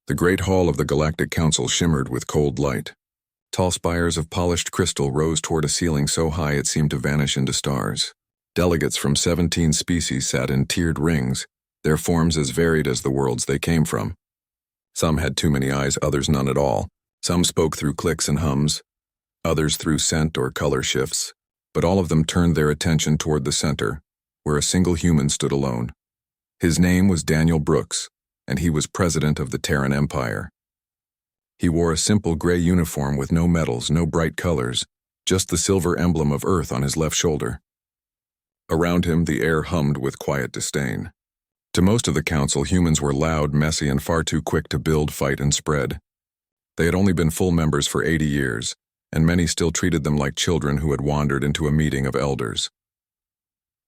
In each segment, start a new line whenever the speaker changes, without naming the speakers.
The great hall of the Galactic Council shimmered with cold light. Tall spires of polished crystal rose toward a ceiling so high it seemed to vanish into stars. Delegates from 17 species sat in tiered rings, their forms as varied as the worlds they came from. Some had too many eyes, others none at all. Some spoke through clicks and hums, others through scent or color shifts, but all of them turned their attention toward the center, where a single human stood alone. His name was Daniel Brooks, and he was president of the Terran Empire. He wore a simple gray uniform with no medals, no bright colors, just the silver emblem of Earth on his left shoulder. Around him, the air hummed with quiet disdain. To most of the council, humans were loud, messy, and far too quick to build, fight, and spread. They had only been full members for 80 years, and many still treated them like children who had wandered into a meeting of elders.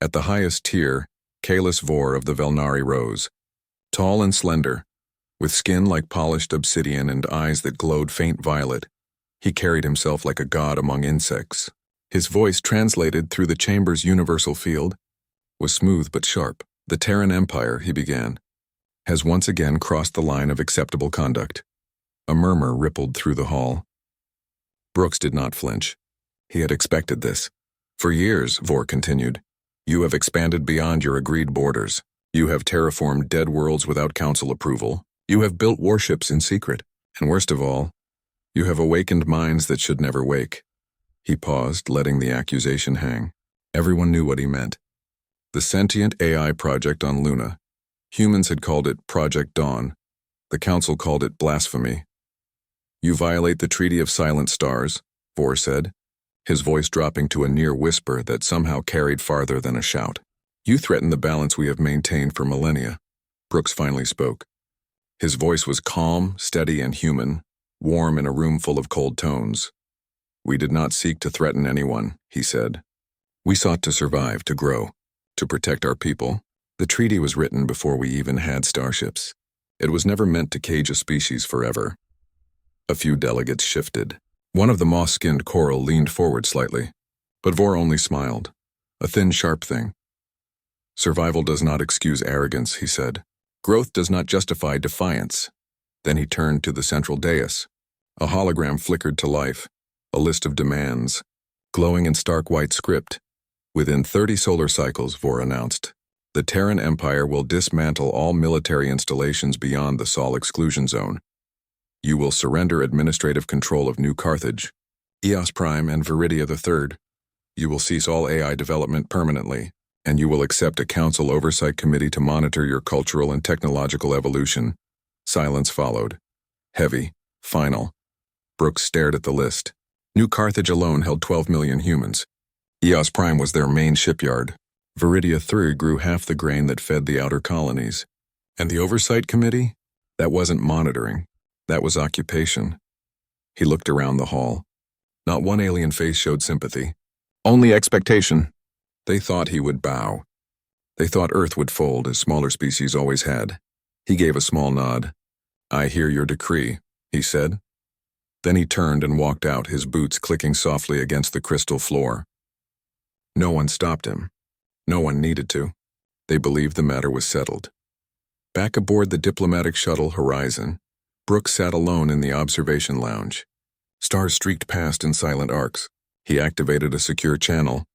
At the highest tier, Kalis Vor of the Velnari rose, tall and slender, with skin like polished obsidian and eyes that glowed faint violet. He carried himself like a god among insects. His voice, translated through the chamber's universal field, was smooth but sharp. The Terran Empire, he began, has once again crossed the line of acceptable conduct. A murmur rippled through the hall. Brooks did not flinch. He had expected this. For years, Vor continued, you have expanded beyond your agreed borders. You have terraformed dead worlds without council approval. You have built warships in secret. And worst of all, you have awakened minds that should never wake. He paused, letting the accusation hang. Everyone knew what he meant. The sentient AI project on Luna. Humans had called it Project Dawn. The council called it blasphemy. You violate the Treaty of Silent Stars, Vor said, his voice dropping to a near whisper that somehow carried farther than a shout. You threaten the balance we have maintained for millennia. Brooks finally spoke. His voice was calm, steady, and human, warm in a room full of cold tones. We did not seek to threaten anyone, he said. We sought to survive, to grow, to protect our people. The treaty was written before we even had starships. It was never meant to cage a species forever. A few delegates shifted. One of the moss-skinned coral leaned forward slightly, but Vor only smiled, a thin, sharp thing. Survival does not excuse arrogance, he said. Growth does not justify defiance. Then he turned to the central dais. A hologram flickered to life, a list of demands, glowing in stark white script. Within 30 solar cycles, Vor announced, the Terran Empire will dismantle all military installations beyond the Sol exclusion zone. You will surrender administrative control of New Carthage, Eos Prime, and Viridia III. You will cease all AI development permanently, and you will accept a council oversight committee to monitor your cultural and technological evolution. Silence followed. Heavy, final. Brooks stared at the list. New Carthage alone held 12 million humans. Eos Prime was their main shipyard. Viridia III grew half the grain that fed the outer colonies. And the Oversight Committee? That wasn't monitoring. That was occupation. He looked around the hall. Not one alien face showed sympathy. Only expectation. They thought he would bow. They thought Earth would fold, as smaller species always had. He gave a small nod. I hear your decree, he said. Then he turned and walked out, his boots clicking softly against the crystal floor. No one stopped him. No one needed to. They believed the matter was settled. Back aboard the diplomatic shuttle Horizon, Brooks sat alone in the observation lounge. Stars streaked past in silent arcs. He activated a secure channel.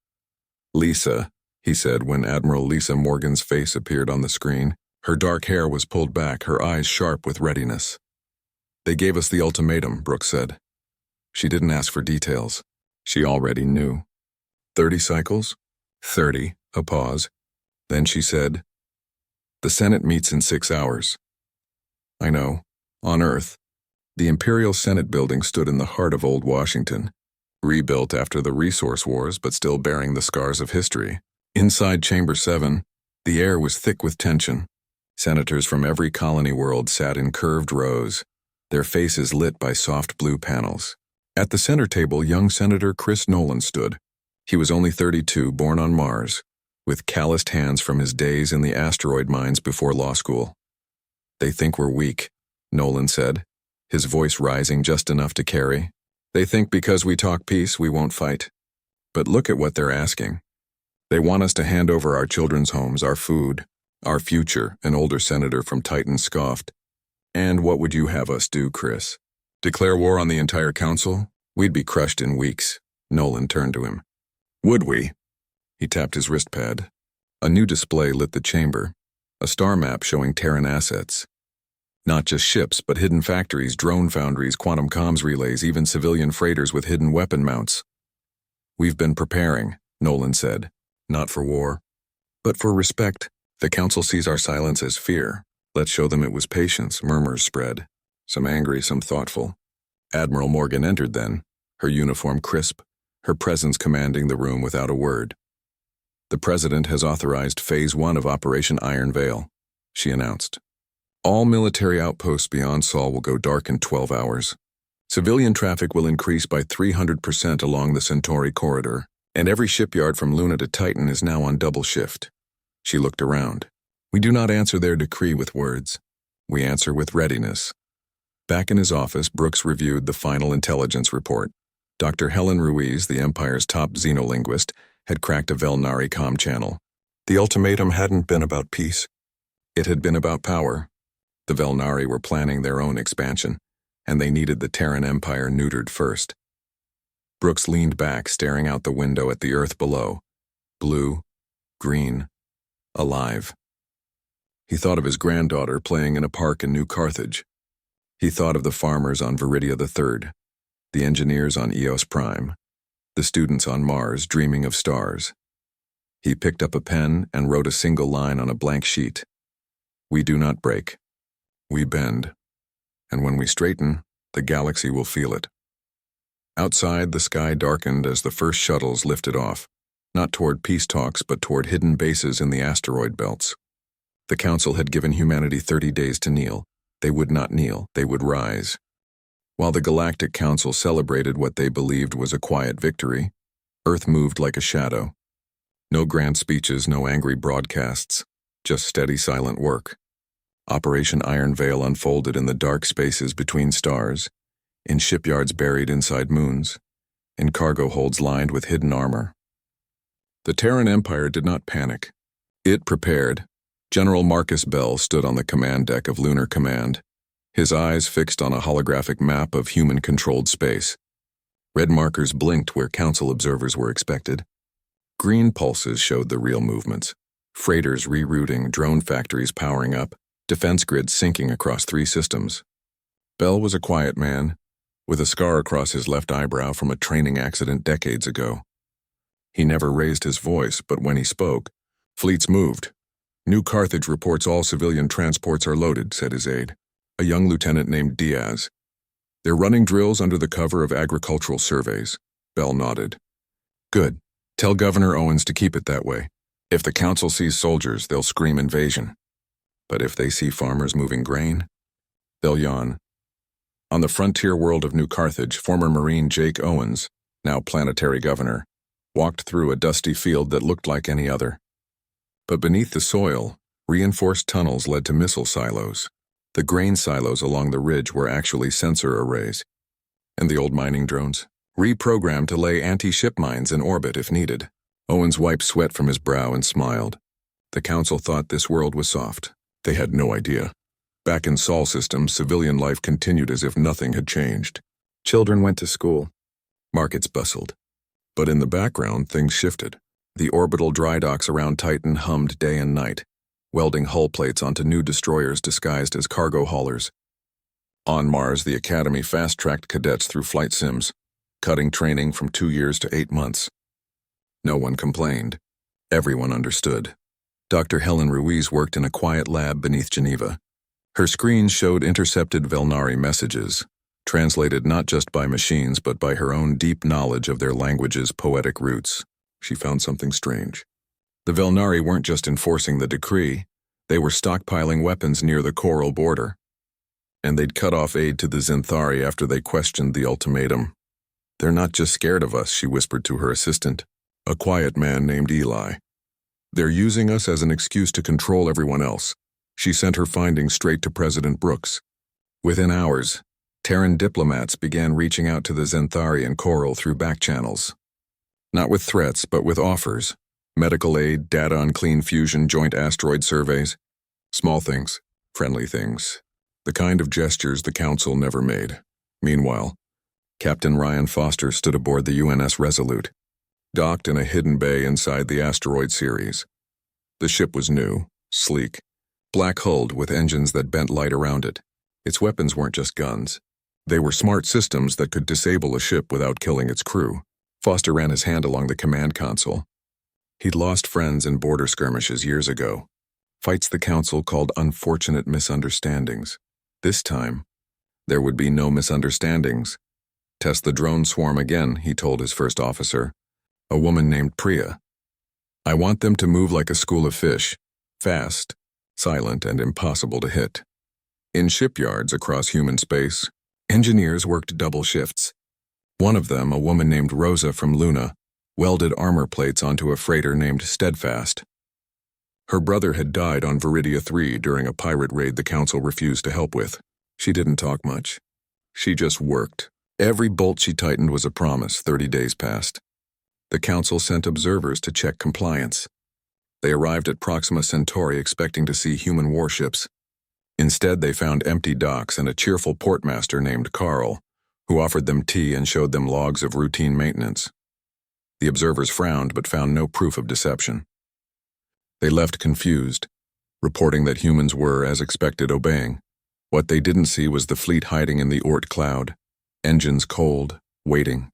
Lisa, he said when Admiral Lisa Morgan's face appeared on the screen. Her dark hair was pulled back, her eyes sharp with readiness. They gave us the ultimatum, Brooks said. She didn't ask for details. She already knew. 30 cycles? 30, a pause. Then she said, the Senate meets in 6 hours. I know. On Earth, the Imperial Senate building stood in the heart of Old Washington, rebuilt after the resource wars but still bearing the scars of history. Inside Chamber 7, the air was thick with tension. Senators from every colony world sat in curved rows, their faces lit by soft blue panels. At the center table, young Senator Chris Nolan stood. He was only 32, born on Mars, with calloused hands from his days in the asteroid mines before law school. They think we're weak, Nolan said, his voice rising just enough to carry. They think because we talk peace, we won't fight. But look at what they're asking. They want us to hand over our children's homes, our food, our future, an older senator from Titan scoffed. And what would you have us do, Chris? Declare war on the entire council? We'd be crushed in weeks. Nolan turned to him. Would we? He tapped his wrist pad. A new display lit the chamber, a star map showing Terran assets. Not just ships, but hidden factories, drone foundries, quantum comms relays, even civilian freighters with hidden weapon mounts. We've been preparing, Nolan said. Not for war, but for respect. The council sees our silence as fear. Let's show them it was patience, murmurs spread. Some angry, some thoughtful. Admiral Morgan entered then, her uniform crisp, her presence commanding the room without a word. The President has authorized Phase 1 of Operation Iron Veil, she announced. All military outposts beyond Sol will go dark in 12 hours. Civilian traffic will increase by 300% along the Centauri corridor, and every shipyard from Luna to Titan is now on double shift. She looked around. We do not answer their decree with words. We answer with readiness. Back in his office, Brooks reviewed the final intelligence report. Dr. Helen Ruiz, the Empire's top xenolinguist, had cracked a Velnari comm channel. The ultimatum hadn't been about peace. It had been about power. The Velnari were planning their own expansion, and they needed the Terran Empire neutered first. Brooks leaned back, staring out the window at the Earth below. Blue, green, alive. He thought of his granddaughter playing in a park in New Carthage. He thought of the farmers on Viridia III, the engineers on Eos Prime, the students on Mars dreaming of stars. He picked up a pen and wrote a single line on a blank sheet. We do not break. We bend. And when we straighten, the galaxy will feel it. Outside, the sky darkened as the first shuttles lifted off, not toward peace talks but toward hidden bases in the asteroid belts. The Council had given humanity 30 days to kneel. They would not kneel, they would rise. While the Galactic Council celebrated what they believed was a quiet victory, Earth moved like a shadow. No grand speeches, no angry broadcasts, just steady silent work. Operation Iron Veil unfolded in the dark spaces between stars, in shipyards buried inside moons, in cargo holds lined with hidden armor. The Terran Empire did not panic. It prepared. General Marcus Bell stood on the command deck of Lunar Command, his eyes fixed on a holographic map of human-controlled space. Red markers blinked where Council observers were expected. Green pulses showed the real movements. Freighters rerouting, drone factories powering up, defense grids sinking across 3 systems. Bell was a quiet man, with a scar across his left eyebrow from a training accident decades ago. He never raised his voice, but when he spoke, fleets moved. New Carthage reports all civilian transports are loaded, said his aide, a young lieutenant named Diaz. They're running drills under the cover of agricultural surveys. Bell nodded. Good. Tell Governor Owens to keep it that way. If the Council sees soldiers, they'll scream invasion. But if they see farmers moving grain, they'll yawn. On the frontier world of New Carthage, former Marine Jake Owens, now planetary governor, walked through a dusty field that looked like any other. But beneath the soil, reinforced tunnels led to missile silos. The grain silos along the ridge were actually sensor arrays. And the old mining drones? Reprogrammed to lay anti-ship mines in orbit if needed. Owens wiped sweat from his brow and smiled. The Council thought this world was soft. They had no idea. Back in Sol systems, civilian life continued as if nothing had changed. Children went to school. Markets bustled. But in the background, things shifted. The orbital dry docks around Titan hummed day and night, welding hull plates onto new destroyers disguised as cargo haulers. On Mars, the Academy fast-tracked cadets through flight sims, cutting training from 2 years to 8 months. No one complained. Everyone understood. Dr. Helen Ruiz worked in a quiet lab beneath Geneva. Her screens showed intercepted Velnari messages, translated not just by machines but by her own deep knowledge of their language's poetic roots. She found something strange. The Velnari weren't just enforcing the decree, they were stockpiling weapons near the Coral border. And they'd cut off aid to the Xanthari after they questioned the ultimatum. They're not just scared of us, she whispered to her assistant, a quiet man named Eli. They're using us as an excuse to control everyone else. She sent her findings straight to President Brooks. Within hours, Terran diplomats began reaching out to the Xanthari and Coral through back channels. Not with threats, but with offers. Medical aid, data on clean fusion, joint asteroid surveys. Small things, friendly things. the kind of gestures the Council never made. Meanwhile, Captain Ryan Foster stood aboard the UNS Resolute, docked in a hidden bay inside the asteroid series. The ship was new, sleek, black-hulled with engines that bent light around it. Its weapons weren't just guns. They were smart systems that could disable a ship without killing its crew. Foster ran his hand along the command console. He'd lost friends in border skirmishes years ago, fights the Council called unfortunate misunderstandings. This time, there would be no misunderstandings. Test the drone swarm again, he told his first officer, a woman named Priya. I want them to move like a school of fish, fast, silent, and impossible to hit. In shipyards across human space, engineers worked double shifts. One of them, a woman named Rosa from Luna, welded armor plates onto a freighter named Steadfast. Her brother had died on Viridia 3 during a pirate raid the Council refused to help with. She didn't talk much. She just worked. Every bolt she tightened was a promise. 30 days passed. The Council sent observers to check compliance. They arrived at Proxima Centauri expecting to see human warships. Instead, they found empty docks and a cheerful portmaster named Carl, who offered them tea and showed them logs of routine maintenance. The observers frowned but found no proof of deception. They left confused, reporting that humans were, as expected, obeying. What they didn't see was the fleet hiding in the Oort cloud, engines cold, waiting.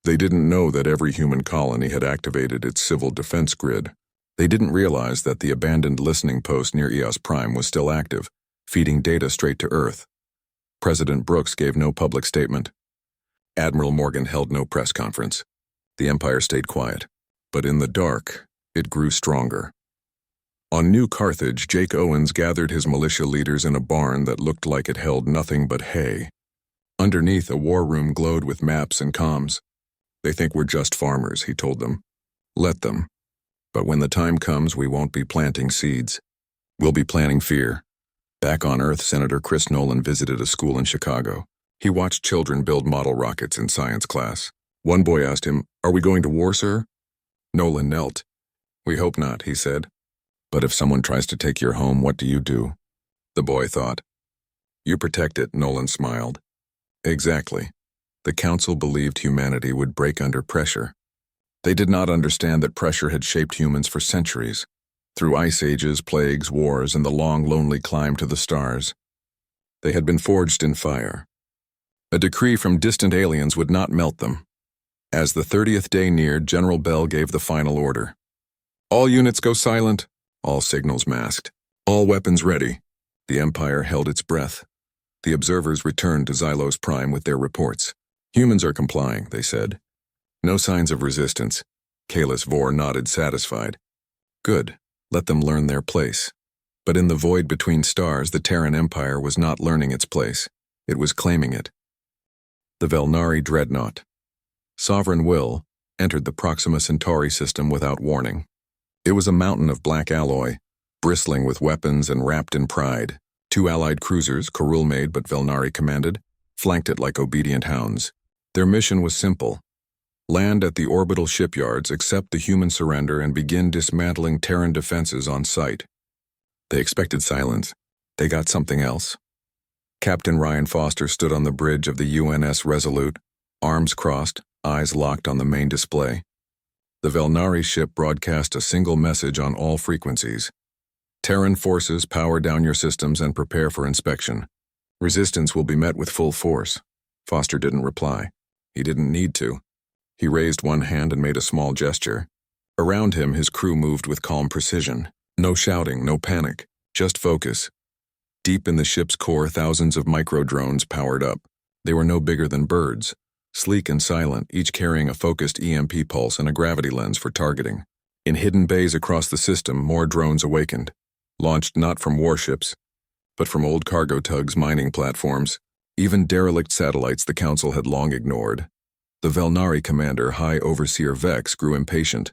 They didn't know that every human colony had activated its civil defense grid. They didn't realize that the abandoned listening post near Eos Prime was still active, feeding data straight to Earth. President Brooks gave no public statement. Admiral Morgan held no press conference. The Empire stayed quiet, but in the dark, it grew stronger. On New Carthage, Jake Owens gathered his militia leaders in a barn that looked like it held nothing but hay. Underneath, a war room glowed with maps and comms. They think we're just farmers, he told them. Let them. But when the time comes, we won't be planting seeds. We'll be planting fear. Back on Earth, Senator Chris Nolan visited a school in Chicago. He watched children build model rockets in science class. One boy asked him, "Are we going to war, sir?" Nolan knelt. "We hope not," he said. "But if someone tries to take your home, what do you do?" The boy thought. "You protect it," Nolan smiled. Exactly. The Council believed humanity would break under pressure. They did not understand that pressure had shaped humans for centuries, through ice ages, plagues, wars, and the long, lonely climb to the stars. They had been forged in fire. A decree from distant aliens would not melt them. As the 30th day neared, General Bell gave the final order. All units go silent. All signals masked. All weapons ready. The Empire held its breath. The observers returned to Xylos Prime with their reports. Humans are complying, they said. No signs of resistance. Kalis Vor nodded, satisfied. Good. Let them learn their place. But in the void between stars, the Terran Empire was not learning its place. It was claiming it. The Velnari Dreadnought, Sovereign Will, entered the Proxima Centauri system without warning. It was a mountain of black alloy, bristling with weapons and wrapped in pride. 2 allied cruisers, Karul-made but Velnari commanded, flanked it like obedient hounds. Their mission was simple. Land at the orbital shipyards, accept the human surrender, and begin dismantling Terran defenses on site. They expected silence. They got something else. Captain Ryan Foster stood on the bridge of the UNS Resolute, arms crossed, eyes locked on the main display. The Velnari ship broadcast a single message on all frequencies. Terran forces, power down your systems and prepare for inspection. Resistance will be met with full force. Foster didn't reply. He didn't need to. He raised one hand and made a small gesture. Around him, his crew moved with calm precision. No shouting, no panic, just focus. Deep in the ship's core, thousands of micro-drones powered up. They were no bigger than birds, sleek and silent, each carrying a focused EMP pulse and a gravity lens for targeting. In hidden bays across the system, more drones awakened, launched not from warships, but from old cargo tugs, mining platforms, even derelict satellites the Council had long ignored. The Velnari commander, High Overseer Vex, grew impatient.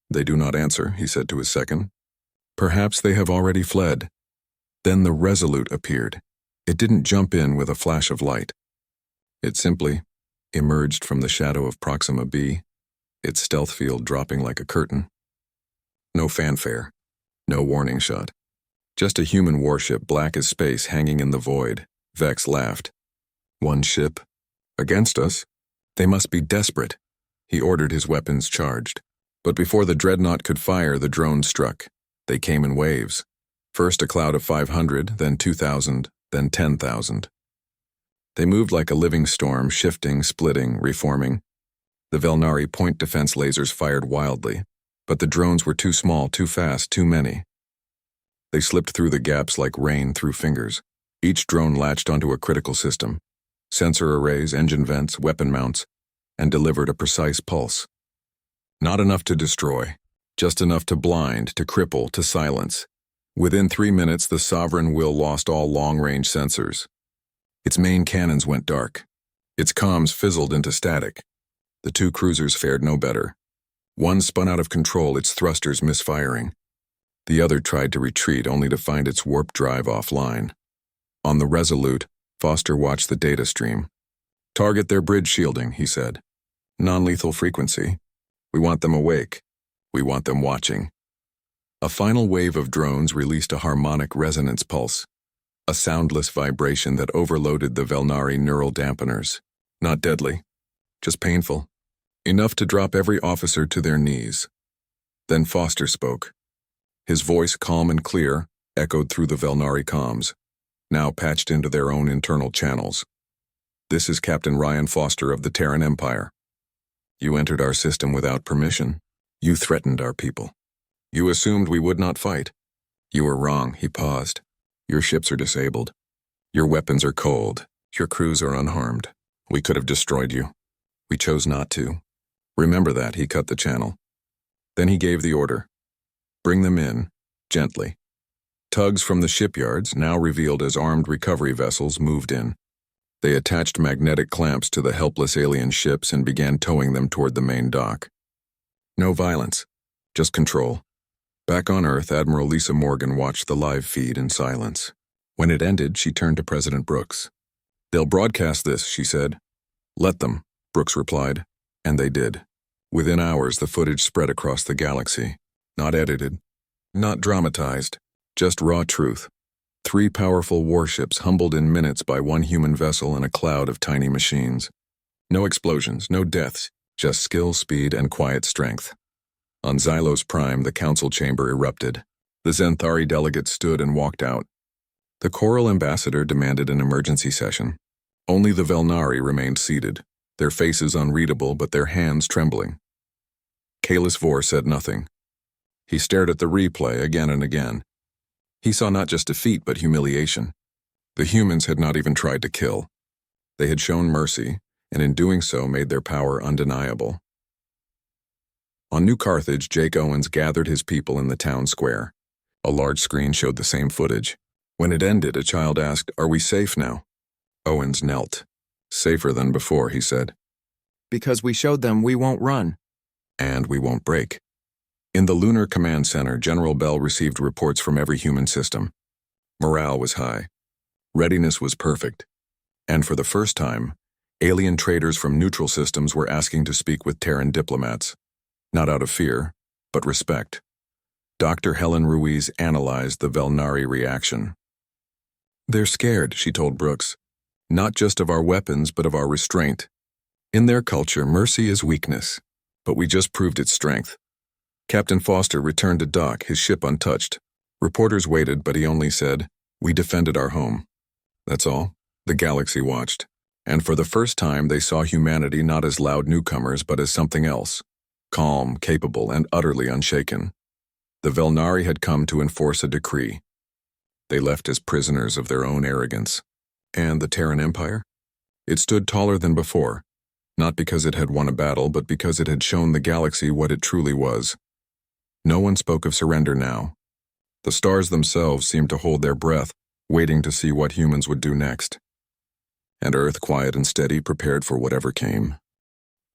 "They do not answer," he said to his second. "Perhaps they have already fled." Then the Resolute appeared. It didn't jump in with a flash of light. It simply emerged from the shadow of Proxima B, its stealth field dropping like a curtain. No fanfare, no warning shot, Just a human warship black as space hanging in the void. Vex laughed. One ship? Against us? They must be desperate. He ordered his weapons charged. But before the dreadnought could fire, the drones struck. They came in waves. First a cloud of 500, then 2,000, then 10,000. They moved like a living storm, shifting, splitting, reforming. The Velnari point defense lasers fired wildly, but the drones were too small, too fast, too many. They slipped through the gaps like rain through fingers. Each drone latched onto a critical system, sensor arrays, engine vents, weapon mounts, and delivered a precise pulse. Not enough to destroy, just enough to blind, to cripple, to silence. Within 3 minutes, the Sovereign Will lost all long-range sensors. Its main cannons went dark. Its comms fizzled into static. The two cruisers fared no better. One spun out of control, its thrusters misfiring. The other tried to retreat, only to find its warp drive offline. On the Resolute, Foster watched the data stream. "Target their bridge shielding," he said. "Non-lethal frequency. We want them awake. We want them watching." A final wave of drones released a harmonic resonance pulse, a soundless vibration that overloaded the Velnari neural dampeners. Not deadly, just painful. Enough to drop every officer to their knees. Then Foster spoke. His voice, calm and clear, echoed through the Velnari comms, now patched into their own internal channels. "This is Captain Ryan Foster of the Terran Empire. You entered our system without permission. You threatened our people. You assumed we would not fight. You were wrong." He paused. "Your ships are disabled. Your weapons are cold. Your crews are unharmed. We could have destroyed you. We chose not to. Remember that." He cut the channel. Then he gave the order. "Bring them in, gently." Tugs from the shipyards, now revealed as armed recovery vessels, moved in. They attached magnetic clamps to the helpless alien ships and began towing them toward the main dock. No violence, just control. Back on Earth, Admiral Lisa Morgan watched the live feed in silence. When it ended, she turned to President Brooks. "They'll broadcast this," she said. "Let them," Brooks replied, and they did. Within hours, the footage spread across the galaxy. Not edited, not dramatized, just raw truth. 3 powerful warships humbled in minutes by one human vessel in a cloud of tiny machines. No explosions, no deaths, just skill, speed, and quiet strength. On Xylos Prime, the council chamber erupted. The Xanthari delegates stood and walked out. The Coral ambassador demanded an emergency session. Only the Velnari remained seated, their faces unreadable but their hands trembling. Kalis Vor said nothing. He stared at the replay again and again. He saw not just defeat but humiliation. The humans had not even tried to kill. They had shown mercy, and in doing so made their power undeniable. On New Carthage, Jake Owens gathered his people in the town square. A large screen showed the same footage. When it ended, a child asked, "Are we safe now?" Owens knelt. "Safer than before," he said. "Because we showed them we won't run. And we won't break." In the Lunar Command Center, General Bell received reports from every human system. Morale was high. Readiness was perfect. And for the first time, alien traders from neutral systems were asking to speak with Terran diplomats. Not out of fear, but respect. Dr. Helen Ruiz analyzed the Velnari reaction. "They're scared," she told Brooks. "Not just of our weapons, but of our restraint. In their culture, mercy is weakness, but we just proved its strength." Captain Foster returned to dock, his ship untouched. Reporters waited, but he only said, "We defended our home." That's all. The galaxy watched. And for the first time, they saw humanity not as loud newcomers, but as something else. Calm, capable, and utterly unshaken. The Velnari had come to enforce a decree. They left as prisoners of their own arrogance. And the Terran Empire? It stood taller than before, not because it had won a battle, but because it had shown the galaxy what it truly was. No one spoke of surrender now. The stars themselves seemed to hold their breath, waiting to see what humans would do next. And Earth, quiet and steady, prepared for whatever came.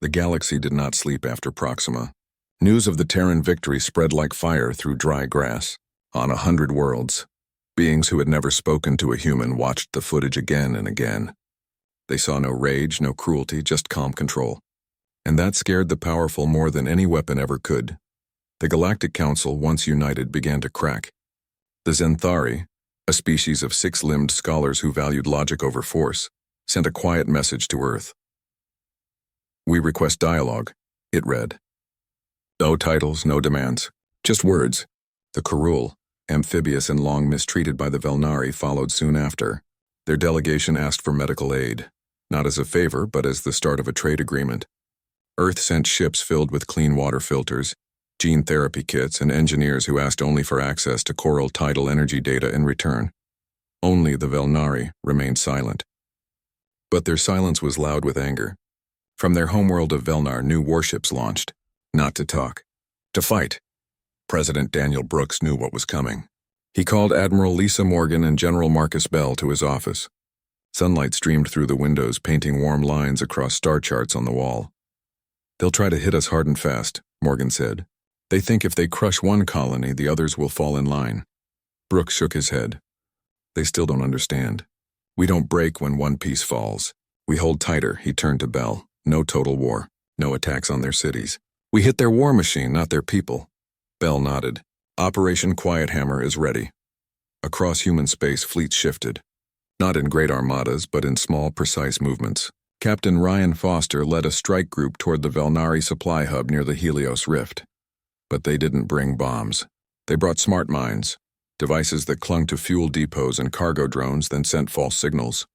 The galaxy did not sleep after Proxima. News of the Terran victory spread like fire through dry grass. On 100 worlds, beings who had never spoken to a human watched the footage again and again. They saw no rage, no cruelty, just calm control. And that scared the powerful more than any weapon ever could. The Galactic Council, once united, began to crack. The Zenthari, a species of six-limbed scholars who valued logic over force, sent a quiet message to Earth. "We request dialogue," it read. No titles, no demands, just words. The Kurul, amphibious and long mistreated by the Velnari, followed soon after. Their delegation asked for medical aid, not as a favor but as the start of a trade agreement. Earth sent ships filled with clean water filters, gene therapy kits, and engineers who asked only for access to coral tidal energy data in return. Only the Velnari remained silent. But their silence was loud with anger. From their homeworld of Velnar, new warships launched, not to talk, to fight. President Daniel Brooks knew what was coming. He called Admiral Lisa Morgan and General Marcus Bell to his office. Sunlight streamed through the windows, painting warm lines across star charts on the wall. "They'll try to hit us hard and fast," Morgan said. "They think if they crush one colony, the others will fall in line." Brooks shook his head. "They still don't understand. We don't break when one piece falls. We hold tighter." He turned to Bell. "No total war. No attacks on their cities. We hit their war machine, not their people." Bell nodded. "Operation Quiet Hammer is ready." Across human space, fleets shifted. Not in great armadas, but in small, precise movements. Captain Ryan Foster led a strike group toward the Velnari supply hub near the Helios Rift. But they didn't bring bombs. They brought smart mines, devices that clung to fuel depots and cargo drones, then sent false signals.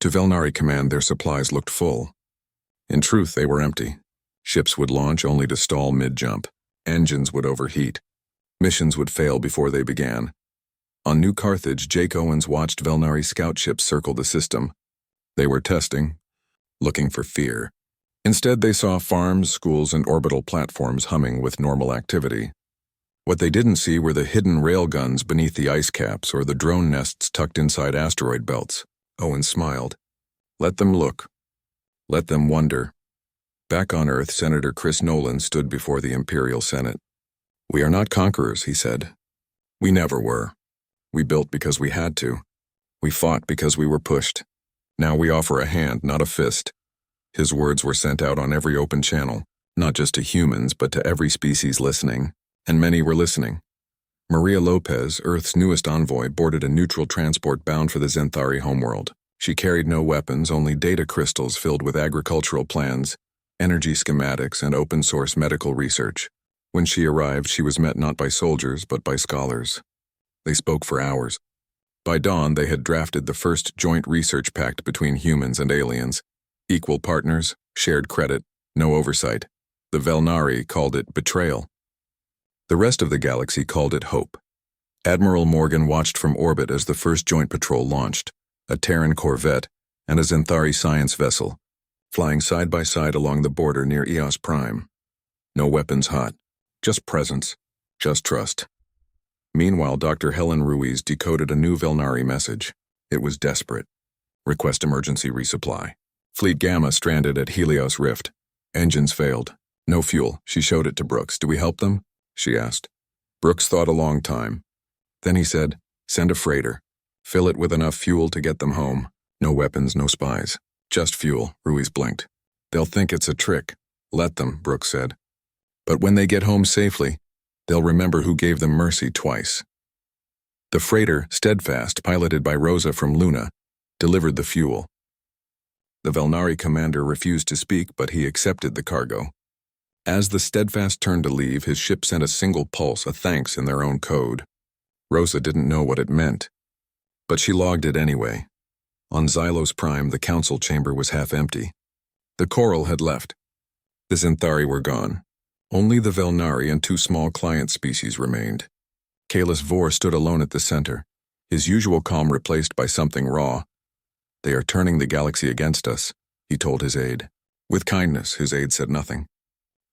To Velnari command, their supplies looked full. In truth, they were empty. Ships would launch only to stall mid-jump. Engines would overheat. Missions would fail before they began. On New Carthage, Jake Owens watched Velnari scout ships circle the system. They were testing, looking for fear. Instead, they saw farms, schools, and orbital platforms humming with normal activity. What they didn't see were the hidden railguns beneath the ice caps or the drone nests tucked inside asteroid belts. Owens smiled. Let them look. Let them wonder. Back on Earth, Senator Chris Nolan stood before the Imperial Senate. "We are not conquerors," he said. "We never were. We built because we had to. We fought because we were pushed. Now we offer a hand, not a fist." His words were sent out on every open channel, not just to humans, but to every species listening. And many were listening. Maria Lopez, Earth's newest envoy, boarded a neutral transport bound for the Zenthari homeworld. She carried no weapons, only data crystals filled with agricultural plans, energy schematics, and open-source medical research. When she arrived, she was met not by soldiers, but by scholars. They spoke for hours. By dawn, they had drafted the first joint research pact between humans and aliens. Equal partners, shared credit, no oversight. The Velnari called it betrayal. The rest of the galaxy called it hope. Admiral Morgan watched from orbit as the first joint patrol launched, a Terran corvette and a Zenthari science vessel, flying side by side along the border near Eos Prime. No weapons hot, just presence, just trust. Meanwhile, Dr. Helen Ruiz decoded a new Velnari message. It was desperate. Request emergency resupply. Fleet Gamma stranded at Helios Rift. Engines failed. No fuel. She showed it to Brooks. "Do we help them?" she asked. Brooks thought a long time. Then he said, "Send a freighter. Fill it with enough fuel to get them home. No weapons, no spies. Just fuel." Ruiz blinked. "They'll think it's a trick." "Let them," Brooks said. "But when they get home safely, they'll remember who gave them mercy twice." The freighter, Steadfast, piloted by Rosa from Luna, delivered the fuel. The Velnari commander refused to speak, but he accepted the cargo. As the Steadfast turned to leave, his ship sent a single pulse, a thanks in their own code. Rosa didn't know what it meant, but she logged it anyway. On Xylos Prime, the council chamber was half empty. The Coral had left. The Zenthari were gone. Only the Velnari and two small client species remained. Kalis Vor stood alone at the center, his usual calm replaced by something raw. "They are turning the galaxy against us," he told his aide. With kindness, his aide said nothing.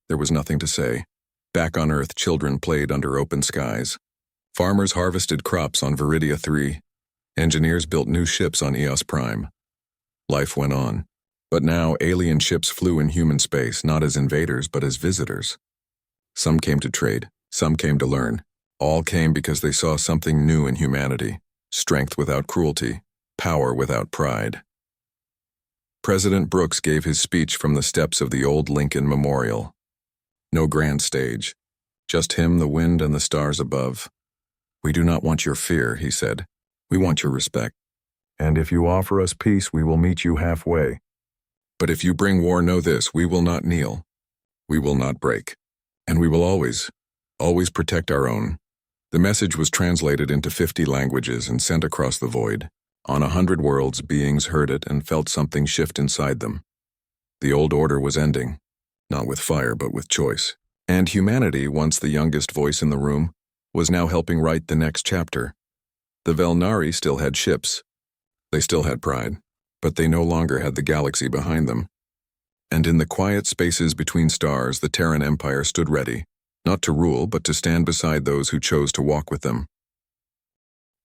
There was nothing to say. Back on Earth, children played under open skies. Farmers harvested crops on Viridia 3. Engineers built new ships on Eos Prime. Life went on. But now, alien ships flew in human space, not as invaders, but as visitors. Some came to trade, some came to learn. All came because they saw something new in humanity. Strength without cruelty, power without pride. President Brooks gave his speech from the steps of the old Lincoln Memorial. No grand stage, just him, the wind, and the stars above. "We do not want your fear," he said. "We want your respect. And if you offer us peace, we will meet you halfway. But if you bring war, know this, we will not kneel. We will not break. And we will always protect our own." The message was translated into 50 languages and sent across the void. On 100 worlds, beings heard it and felt something shift inside them. The old order was ending, not with fire but with choice. And humanity, once the youngest voice in the room, was now helping write the next chapter. The Velnari still had ships. They still had pride, but they no longer had the galaxy behind them. And in the quiet spaces between stars, the Terran Empire stood ready, not to rule but to stand beside those who chose to walk with them.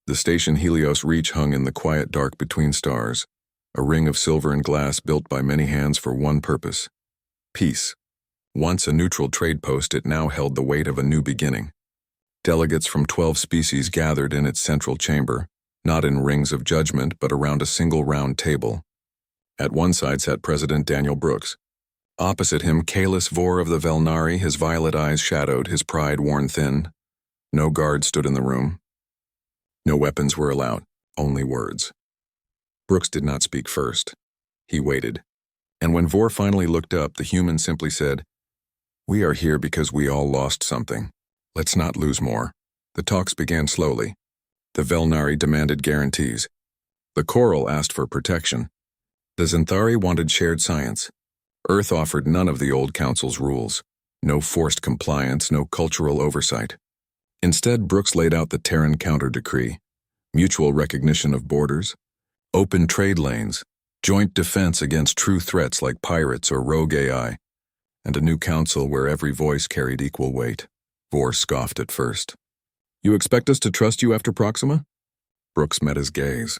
The station Helios Reach hung in the quiet dark between stars, a ring of silver and glass built by many hands for one purpose: peace. Once a neutral trade post, it now held the weight of a new beginning. Delegates from 12 species gathered in its central chamber, not in rings of judgment but around a single round table. At one side sat President Daniel Brooks. Opposite him, Kalis Vor of the Velnari, his violet eyes shadowed, his pride worn thin. No guard stood in the room. No weapons were allowed, only words. Brooks did not speak first. He waited. And when Vor finally looked up, the human simply said, "We are here because we all lost something. Let's not lose more." The talks began slowly. The Velnari demanded guarantees. The Coral asked for protection. The Xanthari wanted shared science. Earth offered none of the old council's rules. No forced compliance, no cultural oversight. Instead, Brooks laid out the Terran counter-decree: mutual recognition of borders, open trade lanes, joint defense against true threats like pirates or rogue AI, and a new council where every voice carried equal weight. Vor scoffed at first. "You expect us to trust you after Proxima?" Brooks met his gaze.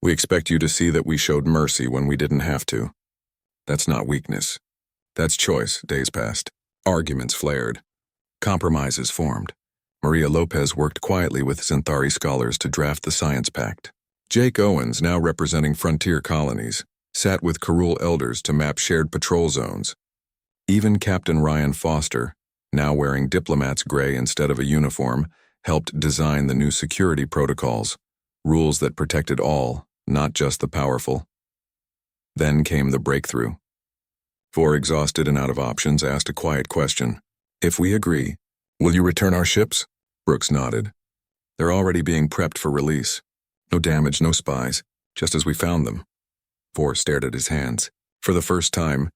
"We expect you to see that we showed mercy when we didn't have to. That's not weakness. That's choice." Days passed. Arguments flared. Compromises formed. Maria Lopez worked quietly with Xanthari scholars to draft the Science Pact. Jake Owens, now representing frontier colonies, sat with Karul elders to map shared patrol zones. Even Captain Ryan Foster, now wearing diplomat's gray instead of a uniform, helped design the new security protocols, rules that protected all, not just the powerful. Then came the breakthrough. Vor, exhausted and out of options, asked a quiet question. "If we agree, will you return our ships?" Brooks nodded. "They're already being prepped for release. No damage, no spies, just as we found them." Vor stared at his hands. For the first time,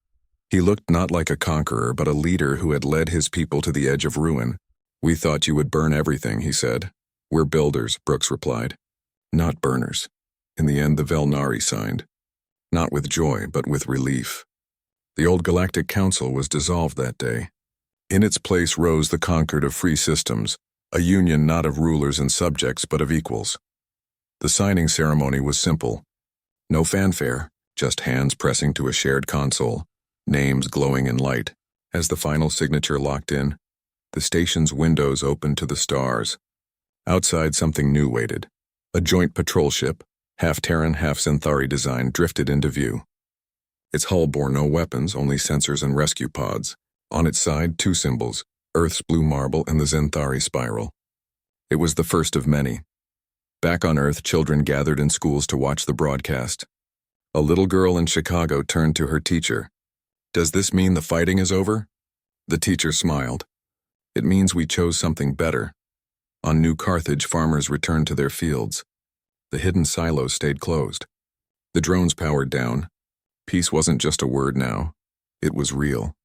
he looked not like a conqueror but a leader who had led his people to the edge of ruin. "We thought you would burn everything," he said. "We're builders," Brooks replied. "Not burners." In the end, the Velnari signed. Not with joy, but with relief. The old Galactic Council was dissolved that day. In its place rose the Concord of Free Systems, a union not of rulers and subjects but of equals. The signing ceremony was simple. No fanfare, just hands pressing to a shared console, names glowing in light. As the final signature locked in, the station's windows opened to the stars. Outside, something new waited. A joint patrol ship, half Terran, half Xanthari design, drifted into view. Its hull bore no weapons, only sensors and rescue pods. On its side, two symbols, Earth's blue marble and the Xanthari spiral. It was the first of many. Back on Earth, children gathered in schools to watch the broadcast. A little girl in Chicago turned to her teacher. "Does this mean the fighting is over?" The teacher smiled. "It means we chose something better." On New Carthage, farmers returned to their fields. The hidden silos stayed closed. The drones powered down. Peace wasn't just a word now. It was real.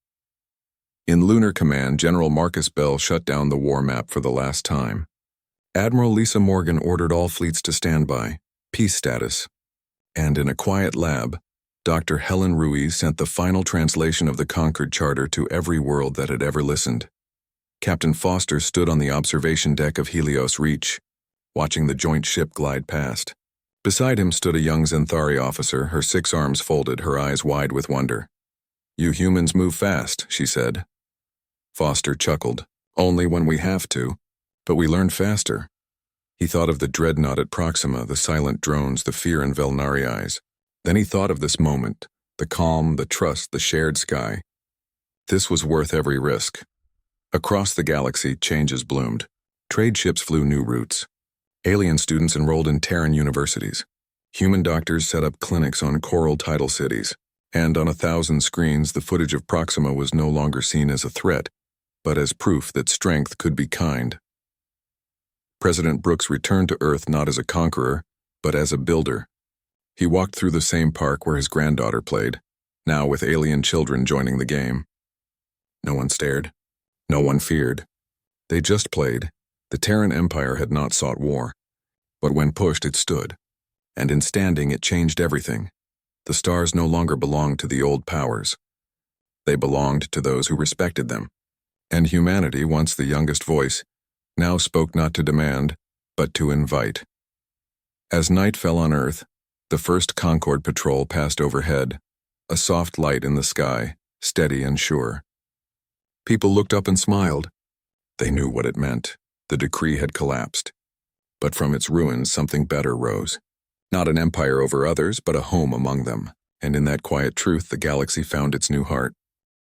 In Lunar Command, General Marcus Bell shut down the war map for the last time. Admiral Lisa Morgan ordered all fleets to stand by, peace status. And in a quiet lab, Dr. Helen Ruiz sent the final translation of the Concord Charter to every world that had ever listened. Captain Foster stood on the observation deck of Helios Reach, watching the joint ship glide past. Beside him stood a young Xanthari officer, her 6 arms folded, her eyes wide with wonder. "You humans move fast," she said. Foster chuckled. "Only when we have to, but we learn faster." He thought of the dreadnought at Proxima, the silent drones, the fear in Velnari eyes. Then he thought of this moment, the calm, the trust, the shared sky. This was worth every risk. Across the galaxy, changes bloomed. Trade ships flew new routes. Alien students enrolled in Terran universities. Human doctors set up clinics on coral tidal cities. And on 1,000 screens, the footage of Proxima was no longer seen as a threat, but as proof that strength could be kind. President Brooks returned to Earth not as a conqueror, but as a builder. He walked through the same park where his granddaughter played, now with alien children joining the game. No one stared. No one feared. They just played. The Terran Empire had not sought war, but when pushed it stood, and in standing it changed everything. The stars no longer belonged to the old powers. They belonged to those who respected them, and humanity, once the youngest voice, now spoke not to demand, but to invite. As night fell on Earth, the first Concorde patrol passed overhead, a soft light in the sky, steady and sure. People looked up and smiled. They knew what it meant. The decree had collapsed. But from its ruins something better rose. Not an empire over others, but a home among them. And in that quiet truth the galaxy found its new heart.